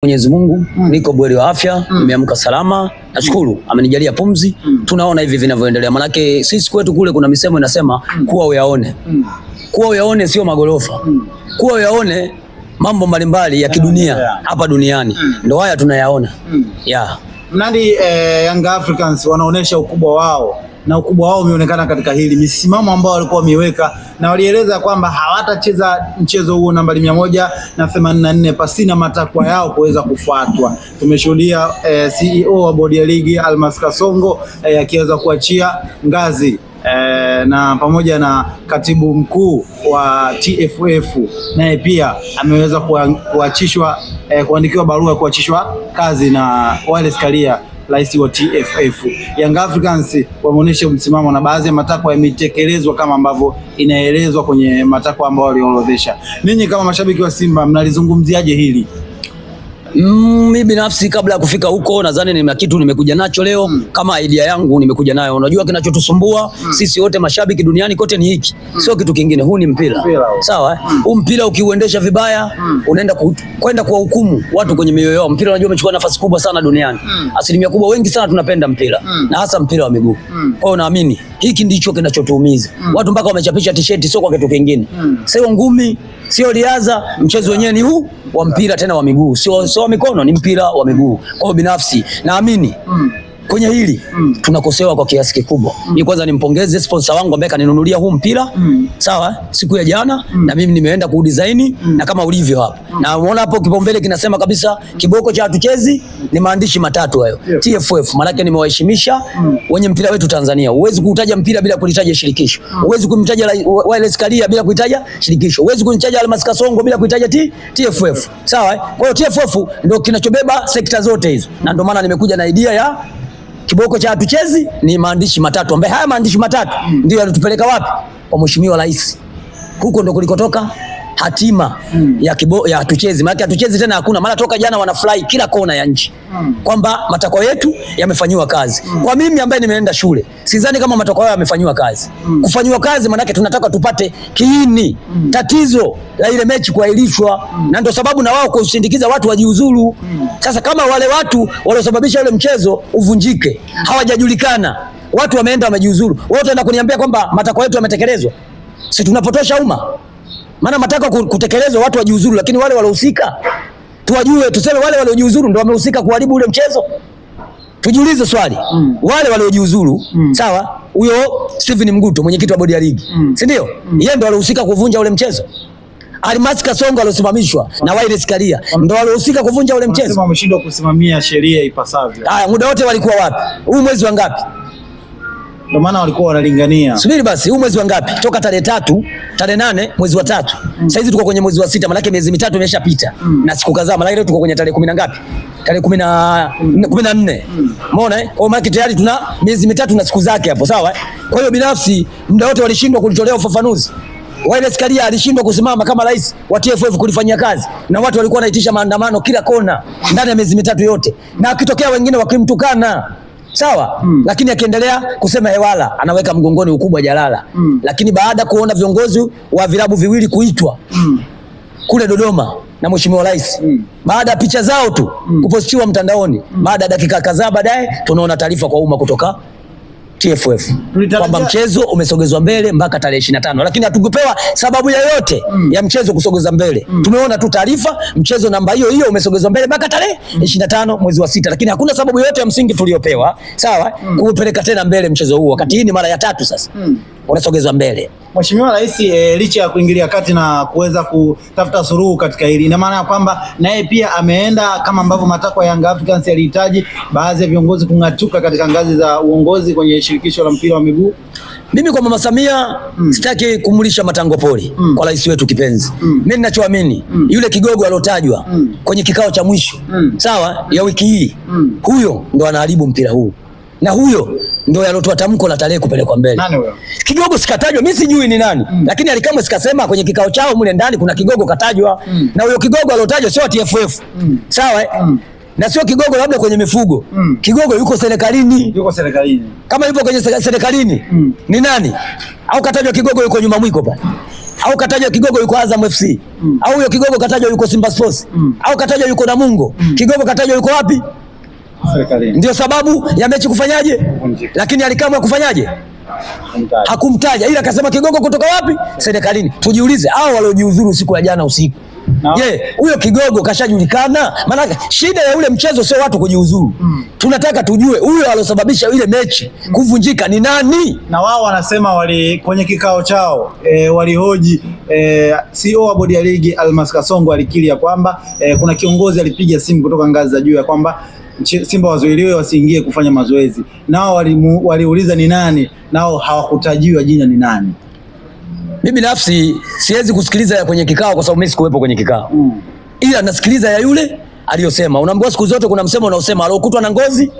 Mwenyezi Mungu niko bweri wa afya, nimeamka salama, nashukuru amenijalia pumzi. Tunaona hivi vinavyoendelea, manake sisi kwetu kule kuna misemo inasema kuwa uyaone. Kuwa uyaone sio magorofa. Kuwa uyaone mambo mbalimbali ya kidunia hapa duniani. Ndio haya tunayaona. Mnadi Young Africans wanaonesha ukubwa wao, na ukubwa wao umeonekana katika hili misimamo ambao walikuwa wameiweka, na walieleza kwamba hawatacheza mchezo huo nambari 184 pasina matakwa yao kuweza kufuatwa. Tumeshuhudia CEO wa bodi ya ligi Almas Kasongo akiweza kuachia ngazi na pamoja na katibu mkuu wa TFF naye pia ameweza kuachishwa kuandikiwa barua kuachishwa kazi na Wallace Karia, rais wa TFF. Young Africans wameonyesha msimamo na baadhi ya matakwa yametekelezwa kama ambavyo inaelezwa kwenye matakwa ambayo waliorodhesha. Ninyi kama mashabiki wa Simba mnalizungumziaje hili? Mimi binafsi kabla ya kufika huko nadhani ni kitu nimekuja nacho leo kama idea yangu nimekuja nayo. Unajua kinachotusumbua sisi wote mashabiki duniani kote ni hiki. Sio kitu kingine, huu ni mpira. Sawa huu mpira ukiuendesha vibaya unaenda kwenda kwa hukumu watu kwenye mioyo yao. Mpira unajua umechukua nafasi kubwa sana duniani. Asilimia kubwa wengi sana tunapenda mpira na hasa mpira wa miguu. Kwa hiyo naamini hiki ndicho kinachotuumiza. Watu mpaka wamechapisha t-shirt sio kwa kitu kingine. Sio ngumi, sio riadha, mchezo wenyewe ni huu wa mpira tena wa miguu. Sio mikono, ni mpira wa miguu. Kwa hiyo binafsi naamini kwenye hili tunakosewa kwa kiasi kikubwa. Ni kwanza nimpongeze sponsor wangu ambaye kaninunulia huu mpira. Sawa, siku ya jana na mimi nimeenda kudesign na kama ulivyo hapa. Na unaona hapo kipaumbele kinasema kabisa kiboko cha hatuchezi, ni maandishi matatu hayo. TFF maana yake nimewaheshimisha wenye mpira wetu Tanzania. Huwezi kuutaja mpira bila kulitaja shirikisho. Huwezi kumtaja Wallace Karia bila kuitaja shirikisho. Huwezi kumtaja Almas Kasongo bila kuitaja TFF. Sawa? Kwa hiyo TFF ndio kinachobeba sekta zote hizo. Na ndio maana nimekuja na idea ya kiboko cha hatuchezi ni maandishi matatu, ambaye haya maandishi matatu ndio yalitupeleka wapi? Kwa Mheshimiwa Rais. Huko ndo kulikotoka hatima ya hatuchezi. Maana hatuchezi tena hakuna. Maana toka jana wanafurahi kila kona ya nchi kwamba matakwa yetu yamefanywa kazi. Kwa mimi ambaye nimeenda shule, sidhani kama matakwa yao yamefanywa kazi. Kufanywa kazi maana yake tunataka tupate kiini tatizo la ile mechi kuahirishwa, na ndio sababu na wao kusindikiza watu wajiuzuru. Sasa kama wale watu waliosababisha ule mchezo uvunjike hawajajulikana, watu wameenda wamejiuzuru, wote wanaenda kuniambia kwamba matakwa yetu yametekelezwa. Si tunapotosha umma? Maana mataka kutekelezwa watu wajiuzuru, lakini wale waliohusika tuwajue, tuseme wale waliojiuzuru ndio wamehusika kuharibu ule mchezo. Tujiulize swali. Wale waliojiuzuru, sawa? Huyo Steven Mguto mwenyekiti wa bodi ya ligi, si ndio? Yeye ndio alihusika kuvunja ule mchezo. Almas Kasongo aliosimamishwa na Wallace Karia ndio walihusika kuvunja ule mchezo. Wanasema wameshindwa kusimamia sheria ipasavyo. Haya, muda wote walikuwa wapi? Huu mwezi wa ngapi? Ndio maana walikuwa wanalingania. Subiri basi, huu mwezi wa ngapi? Toka tarehe 3, tarehe 8 mwezi wa 3. Sasa hizi tuko kwenye mwezi wa 6, maana yake miezi mitatu imeshapita. Na siku kadhaa, maana yake tuko kwenye tarehe 10 na ngapi? Tarehe 14. Umeona Kwa maana tayari tuna miezi mitatu na siku zake hapo, sawa Kwa hiyo binafsi muda wote walishindwa kulitolea ufafanuzi. Wallace Karia alishindwa kusimama kama rais wa TFF kulifanyia kazi, na watu walikuwa wanaitisha maandamano kila kona ndani ya miezi mitatu yote, na akitokea wengine wakimtukana sawa lakini akiendelea kusema hewala anaweka mgongoni ukubwa jalala. Lakini baada kuona viongozi wa vilabu viwili kuitwa kule Dodoma na Mheshimiwa Rais, baada ya picha zao tu kupostiwa mtandaoni, baada ya dakika kadhaa baadaye tunaona taarifa kwa umma kutoka TFF kwamba mchezo umesogezwa mbele mpaka tarehe 25, lakini hatukupewa sababu yoyote ya mchezo kusogezwa mbele. Tumeona tu taarifa mchezo namba hiyo umesogezwa mbele mpaka tarehe 25 mwezi wa 6, lakini hakuna sababu yoyote ya msingi tuliopewa sawa kupeleka tena mbele mchezo huo, wakati hii ni mara ya 3 sasa unasogezwa mbele. Mheshimiwa Rais licha ya kuingilia kati na kuweza kutafuta suluhu katika hili, ina maana kwamba naye pia ameenda kama ambavyo matakwa ya Young Africans yalihitaji baadhi ya viongozi kung'atuka katika ngazi za uongozi kwenye shirikisho la mpira wa miguu. Mimi kwa Mama Samia sitaki kumulisha matango poli kwa rais wetu kipenzi. Mimi ninachoamini yule kigogo alotajwa kwenye kikao cha mwisho sawa ya wiki hii, huyo ndo anaharibu mpira huu. Na huyo ndio yalotoa tamko la tarehe kupelekwa mbele. Nani huyo? Kigogo sikatajwa, mimi sijui ni nani. Lakini alikamwe sikasema kwenye kikao chao mule ndani kuna kigogo katajwa. Na huyo kigogo alotajwa sio TFF. Sawa Na sio kigogo labda kwenye mifugo. Kigogo yuko serikalini. Yuko serikalini. Kama yupo kwenye serikalini ni nani? Au katajwa kigogo yuko nyuma mwiko pale? au katajwa kigogo yuko Azam FC au huyo kigogo katajwa yuko Simba Sports au katajwa yuko Namungo kigogo katajwa yuko wapi? Serikalini. Ndio sababu ya mechi kufanyaje? Lakini alikamwa kufanyaje? Hakumtaja, ila akasema kigogo kutoka wapi? Serikalini. Tujiulize hao waliojiuzuru siku ya jana usiku. Je, huyo kigogo kashajulikana? Maana shida ya ule mchezo sio watu kujiuzuru. Tunataka tujue huyo alosababisha ile mechi kuvunjika ni nani? Na wao wanasema kwenye kikao chao walihoji CEO wa bodi ya ligi Almas Kasongo alikiri ya kwamba kuna kiongozi alipiga simu kutoka ngazi za juu ya kwamba Simba wazuiliwe wasiingie kufanya mazoezi. Nao waliuliza ni nani, nao hawakutajiwa jina ni nani. Mimi nafsi siwezi kusikiliza ya kwenye kikao kwa sababu mimi sikuwepo kwenye kikao. Ila nasikiliza ya yule aliyosema. Unaambiwa siku zote kuna msemo unaosema alokutwa na ngozi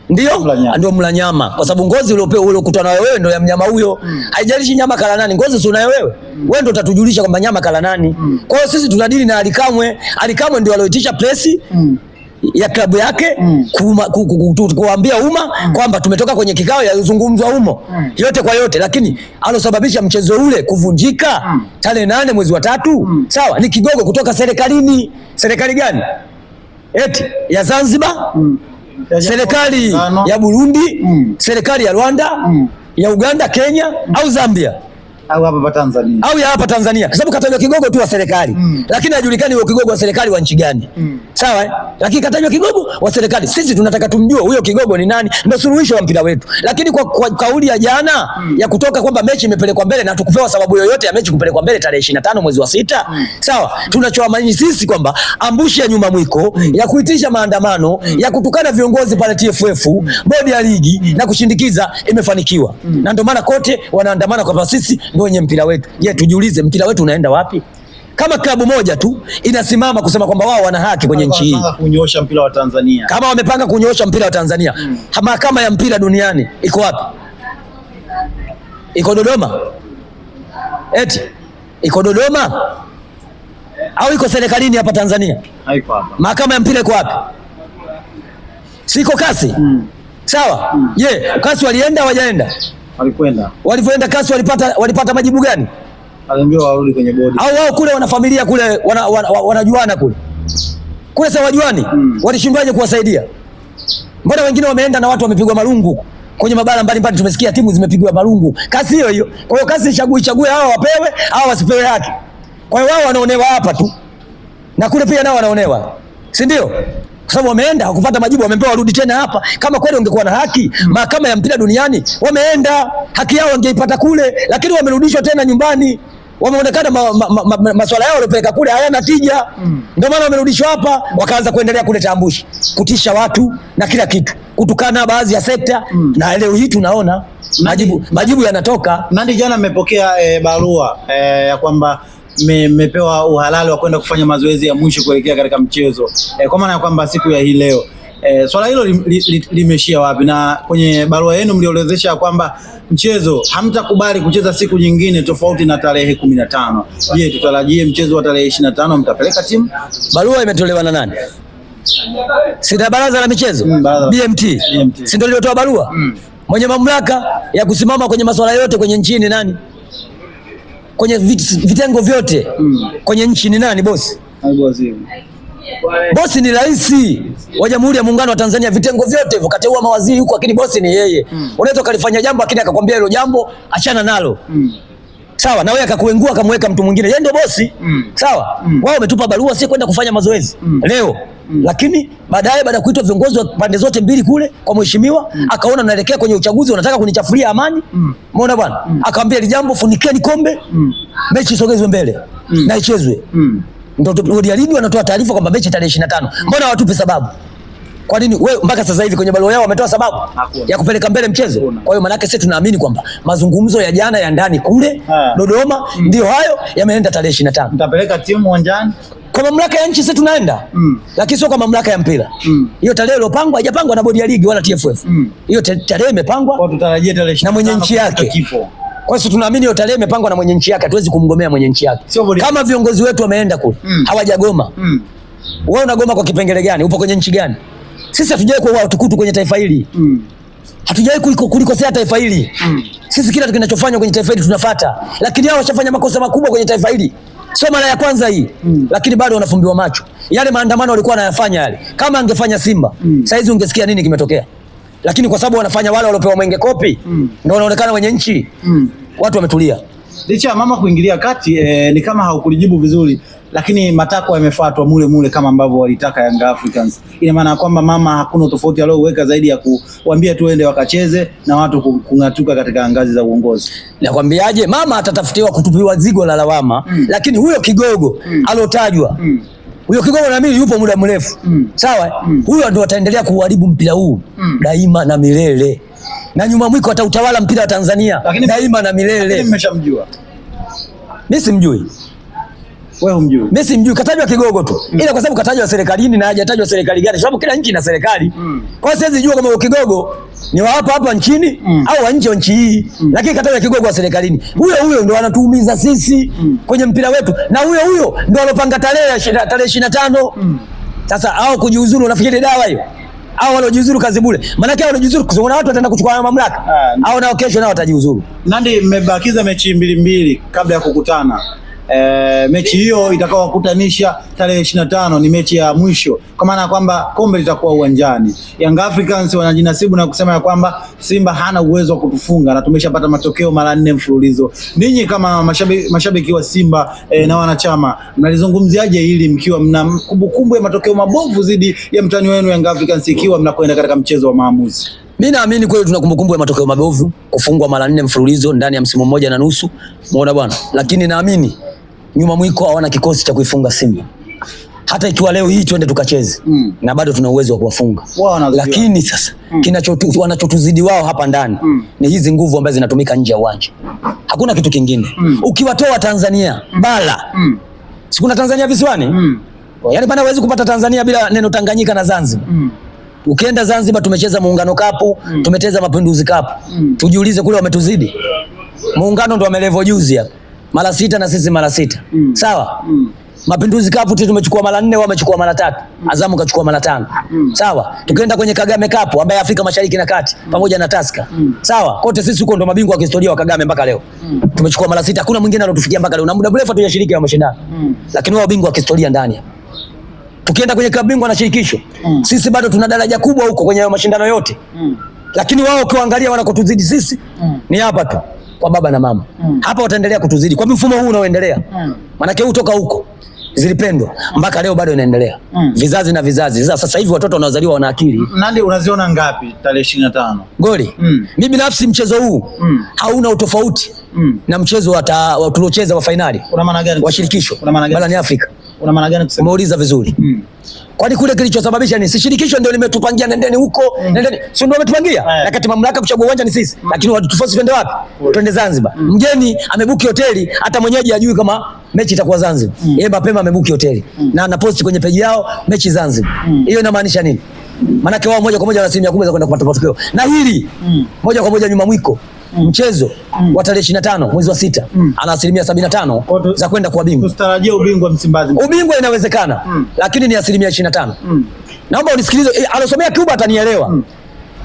ndio mla nyama, kwa sababu ngozi uliokutwa nayo wewe ndio ya mnyama huyo. Haijalishi nyama kala nani, ngozi si unayo wewe. Wewe ndio utatujulisha kwamba nyama kala nani. Kwa hiyo sisi tunadili na Alikamwe. Alikamwe ndio alioitisha presi ya klabu yake kuambia umma kwamba tumetoka kwenye kikao yazungumzwa humo yote kwa yote, lakini alosababisha mchezo ule kuvunjika tarehe 8 mwezi wa 3 sawa, ni kigogo kutoka serikalini. Serikali gani? Eti ya Zanzibar, serikali ya Burundi, serikali ya Rwanda, ya Uganda, Kenya au Zambia au hapa Tanzania, au ya hapa Tanzania, kwa sababu katajwa kigogo tu wa serikali lakini hajulikani huyo kigogo wa serikali wa nchi gani. Sawa lakini katajwa kigogo wa serikali. Sisi tunataka tumjue huyo kigogo ni nani, ndio suluhisho wa mpira wetu. Lakini kwa kauli ya jana ya kutoka kwamba mechi imepelekwa mbele na tukupewa sababu yoyote ya mechi kupelekwa mbele tarehe 25 mwezi wa 6 sawa, tunachoamini sisi kwamba ambushi ya nyuma mwiko ya kuitisha maandamano ya kutukana viongozi pale TFF, bodi ya ligi na kushindikiza imefanikiwa. Na ndio maana kote wanaandamana kwa sisi ndio wenye mpira wetu. Je, tujiulize mpira wetu unaenda wapi? Kama klabu moja tu inasimama kusema kwamba wao wana haki kwenye nchi hii. Wamepanga kunyoosha mpira wa Tanzania. Kama wamepanga kunyoosha mpira wa Tanzania, mahakama ya mpira duniani iko wapi? Iko Dodoma? Eti iko Dodoma au iko serikalini hapa Tanzania? Haiko hapa. Mahakama ya mpira iko wapi? Siko kasi. Sawa? Je, kasi walienda hawajaenda? Walikwenda. Walivyoenda kasi walipata majibu gani? Aliambiwa warudi kwenye bodi. Au wao kule wana familia kule wanajuana kule. Kule sawa wajuani? Walishindwaje kuwasaidia? Mbona wengine wameenda na watu wamepigwa marungu kwenye mabara mbalimbali, tumesikia timu zimepigwa marungu. Kasi hiyo hiyo. Kwa hiyo kasi chague hao wapewe au wasipewe haki. Kwa hiyo wao wanaonewa hapa tu. Na kule pia nao wanaonewa. Si ndio? Kwa sababu wameenda hakupata majibu, wamepewa warudi tena hapa. Kama kweli ungekuwa na haki, mahakama ya mpira duniani wameenda, haki yao wangeipata kule, lakini wamerudishwa tena nyumbani. Wameonekana masuala yao waliopeleka kule hayana tija. Ndio maana wamerudishwa hapa, wakaanza kuendelea kuleta ambushi, kutisha watu na kila kitu, kutukana baadhi ya sekta. Na leo hii tunaona majibu yanatoka. Nandi jana mmepokea barua ya kwamba mmepewa uhalali wa kwenda kufanya mazoezi ya mwisho kuelekea katika mchezo, kwa maana ya kwamba siku ya hii leo. Swala hilo limeshia wapi? Na kwenye barua yenu mlioelezesha kwamba mchezo hamtakubali kucheza siku nyingine tofauti na tarehe 15. Je, tutarajie mchezo wa tarehe 25 mtapeleka timu? Barua imetolewa na nani? Sina baraza la michezo BMT. Si ndio lilitoa barua? Mwenye mamlaka ya kusimama kwenye masuala yote kwenye nchi ni nani? Kwenye vitengo vyote kwenye nchi ni nani bosi? Bosi ni rais wa Jamhuri ya Muungano wa Tanzania. Vitengo vyote hivyo kateua mawaziri huko, lakini bosi ni yeye. Unaweza kalifanya jambo lakini akakwambia hilo jambo achana nalo. Sawa, na wewe akakuengua akamweka mtu mwingine. Yeye ndio bosi. Sawa? Wao wametupa barua si kwenda kufanya mazoezi leo. Lakini baadaye baada kuitwa viongozi wa pande zote mbili kule kwa mheshimiwa, akaona naelekea kwenye uchaguzi wanataka kunichafulia amani. Umeona bwana? Akamwambia ile jambo funikeni kombe, mechi isogezwe mbele na ichezwe. Ndio bodi ya ligi wanatoa taarifa kwamba mechi tarehe 25. Mbona watupe sababu? Kwa nini wewe mpaka sasa hivi kwenye barua yao wametoa sababu ya kupeleka mbele mchezo? Kwa hiyo maana yake sisi tunaamini kwamba mazungumzo ya jana ya ndani kule Dodoma ndio hayo yameenda tarehe 25. Mtapeleka timu uwanjani? Kwa mamlaka ya nchi sisi tunaenda. Lakini sio kwa mamlaka ya mpira. Hiyo tarehe iliyopangwa haijapangwa na bodi ya ligi wala TFF. Hiyo tarehe imepangwa kwa tutarajie tarehe 25 na mwenye nchi yake. Kwa hiyo tunaamini hiyo tarehe imepangwa na mwenye nchi yake, hatuwezi kumgomea mwenye nchi yake. Kama viongozi wetu wameenda kule, hawajagoma. Wewe unagoma kwa kipengele gani? Upo kwenye nchi gani? Sisi hatujai kuwa watukutu kwenye taifa hili. Hatujawahi kulikosea taifa hili. Sisi kila kinachofanywa kwenye taifa hili tunafuata. Lakini hao washafanya makosa makubwa kwenye taifa hili. Sio mara ya kwanza hii. Lakini bado wanafumbiwa macho. Yale maandamano walikuwa wanayafanya yale. Kama angefanya Simba, sasa hizi ungesikia nini kimetokea. Lakini kwa sababu wanafanya wale waliopewa mwenge kopi, ndio wanaonekana wenye nchi. Watu wametulia. Licha mama kuingilia kati, ni kama haukulijibu vizuri, lakini matakwa yamefuatwa mule kama ambavyo walitaka Young Africans. Ina maana kwamba mama hakuna tofauti aliyoweka zaidi ya kuambia tu waende wakacheze na watu kung'atuka katika ngazi za uongozi. Nakwambiaje, mama atatafutiwa kutupiwa zigo la lawama, lakini huyo kigogo alotajwa, huyo kigogo na mimi yupo muda mrefu. Sawa? Huyo ndio ataendelea kuharibu mpira huu daima na milele. Na nyuma mwiko atautawala mpira wa Tanzania daima na milele. Lakini mmeshamjua. Mimi simjui. Wewe humjui? Mimi simjui, katajwa kigogo tu. Ila kwa sababu katajwa serikalini na hajatajwa serikali gani, sababu kila nchi ina serikali. Kwa hiyo siwezi jua kama huyo kigogo ni wa hapa nchini au wa nje wa nchi hii. Lakini katajwa kigogo wa serikalini. Huyo ndio anatuumiza sisi kwenye mpira wetu. Na huyo ndio alopanga tarehe 25. Sasa hao kujiuzuru, unafikiri dawa hiyo? Hao walojiuzuru kazi bure. Maana yake walojiuzuru kuna watu wataenda kuchukua mamlaka. Hao nao kesho nao watajiuzuru. Nandi, mmebakiza mechi mbili kabla ya kukutana. Mechi hiyo itakayowakutanisha tarehe 25 ni mechi ya mwisho, kwa maana kwamba kombe litakuwa uwanjani. Young Africans wanajinasibu na kusema ya kwamba Simba hana uwezo wa kutufunga na tumeshapata matokeo mara 4 mfululizo. Ninyi kama mashabiki wa Simba na wanachama, mnalizungumziaje hili mkiwa mna kumbukumbu ya matokeo mabovu dhidi ya mtani wenu Young Africans ikiwa mnakwenda katika mchezo wa maamuzi? Mimi naamini kweli tuna kumbukumbu ya matokeo mabovu, kufungwa mara 4 mfululizo ndani ya msimu mmoja na nusu. Muona bwana. Lakini naamini nyuma mwiko hawana kikosi cha kuifunga Simba. Hata ikiwa leo hii twende tukacheze na bado tuna uwezo wa kuwafunga. Lakini sasa wanachotuzidi wao hapa ndani ni hizi nguvu ambazo zinatumika nje ya uwanja. Hakuna kitu kingine. Ukiwatoa Tanzania bara, si kuna Tanzania visiwani? Yaani bana huwezi kupata Tanzania bila neno Tanganyika na Zanzibar. Ukienda Zanzibar tumecheza Muungano Cup, tumecheza Mapinduzi Cup. Tujiulize kule wametuzidi. Muungano ndo wamelevo juzi hapa. Mara 6 na sisi mara 6. Sawa? Mapinduzi Cup tumechukua mara 4, wao wamechukua mara 3. Azamu kachukua mara 5. Sawa? Tukaenda kwenye Kagame Cup ambaye Afrika Mashariki na Kati pamoja na Tusker. Sawa? Kote sisi huko ndo mabingwa wa kihistoria wa Kagame mpaka leo. Tumechukua mara 6, hakuna mwingine alotufikia mpaka leo. Na muda mrefu hatujashiriki ya mashindano. Lakini wao bingwa wa kihistoria ndani. Tukienda kwenye klabu bingwa na shirikisho, sisi bado tuna daraja kubwa huko kwenye mashindano yote. Lakini wao ukiangalia wanakotuzidi sisi ni hapa tu kwa baba na mama. Hapa wataendelea kutuzidi kwa mfumo huu unaoendelea. Maana yake kutoka huko zilipendwa mpaka leo bado inaendelea. Vizazi na vizazi. Sasa hivi watoto wanaozaliwa wana akili. Nandi, unaziona ngapi tarehe 25? Goli. Mimi binafsi mchezo huu hauna utofauti na mchezo wa tuliocheza wa finali. Una maana gani? Wa shirikisho. Una maana gani? Barani Afrika. Una maana gani kusema? Umeuliza vizuri. Kwani kule kilichosababisha ni si shirikisho ndio limetupangia nendeni huko, nendeni. Si ndio wametupangia? Na kati mamlaka kuchagua uwanja ni sisi. Lakini watu tufosi twende wapi? Twende Zanzibar. Mgeni amebuki hoteli, hata mwenyeji hajui kama mechi itakuwa Zanzibar. Yeye mapema amebuki hoteli. Na anaposti kwenye peji yao mechi Zanzibar. Hiyo inamaanisha nini? Maana kwa wao moja kwa moja wana asilimia 10 za kwenda kupata matokeo. Na hili moja kwa moja nyuma mwiko. Mchezo wa tarehe 25 mwezi wa 6 ana asilimia 75 za kwenda kuwa bingwa. Tusitarajie ubingwa Msimbazi. Ubingwa inawezekana, lakini ni asilimia 25. Naomba unisikilize, alosomea Cuba atanielewa.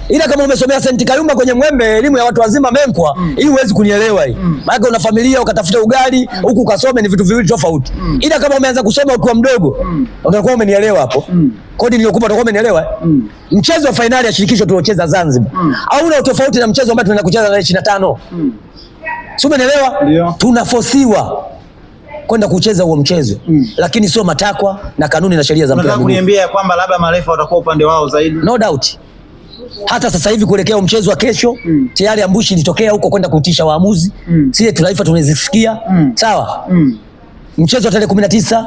Ila kama umesomea Senti Kayumba kwenye Mwembe, elimu ya watu wazima Menkwa, hii huwezi kunielewa hii. Maana una familia ukatafuta ugali, huku ukasome ni vitu viwili tofauti. Ila kama umeanza kusoma ukiwa mdogo, utakuwa umenielewa hapo. Kodi niliyokupa utakuwa umenielewa. Mchezo wa finali ya shirikisho tuliocheza Zanzibar hauna tofauti na mchezo ambao tunaenda kucheza tarehe 25. Sio, umenielewa? Tunafosiwa kwenda kucheza huo mchezo, lakini sio matakwa na kanuni na sheria za mpira. Unataka kuniambia kwamba labda marefa watakuwa upande wao zaidi? No doubt. Hata sasa hivi kuelekea mchezo wa kesho tayari ambushi ilitokea huko kwenda kutisha waamuzi. Sisi taifa tunazisikia. Sawa? Mchezo wa tarehe 19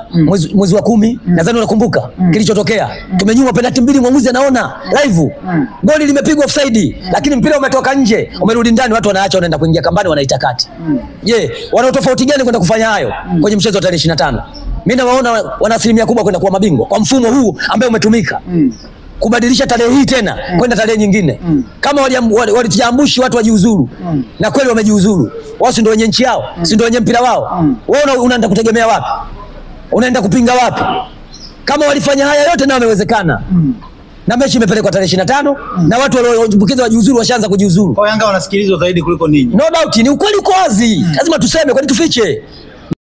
mwezi wa 10, nadhani unakumbuka kilichotokea. Tumenyimwa penalti 2, mwamuzi anaona live. Goli limepigwa offside, lakini mpira umetoka nje, umerudi ndani, watu wanaacha wanaenda kuingia kambani wanaita kati. Je, wana tofauti gani kwenda kufanya hayo kwenye mchezo wa tarehe 25? Mimi nawaona wana asilimia kubwa kwenda kuwa mabingwa kwa mfumo huu ambao umetumika. Kubadilisha tarehe hii tena kwenda tarehe nyingine. Kama walijiambushi watu wajiuzuru. Na kweli wamejiuzuru. Wao si ndio wenye nchi yao? Si ndio wenye mpira wao? Wewe unaenda kutegemea wapi? Unaenda kupinga wapi? Kama walifanya haya yote na wamewezekana. na mechi imepelekwa tarehe 25 na watu waliojibukiza wajiuzuru washaanza kujiuzuru. Kwa Yanga wanasikilizwa zaidi kuliko ninyi. No doubt, ni ukweli uko wazi. Lazima tuseme, kwani tufiche.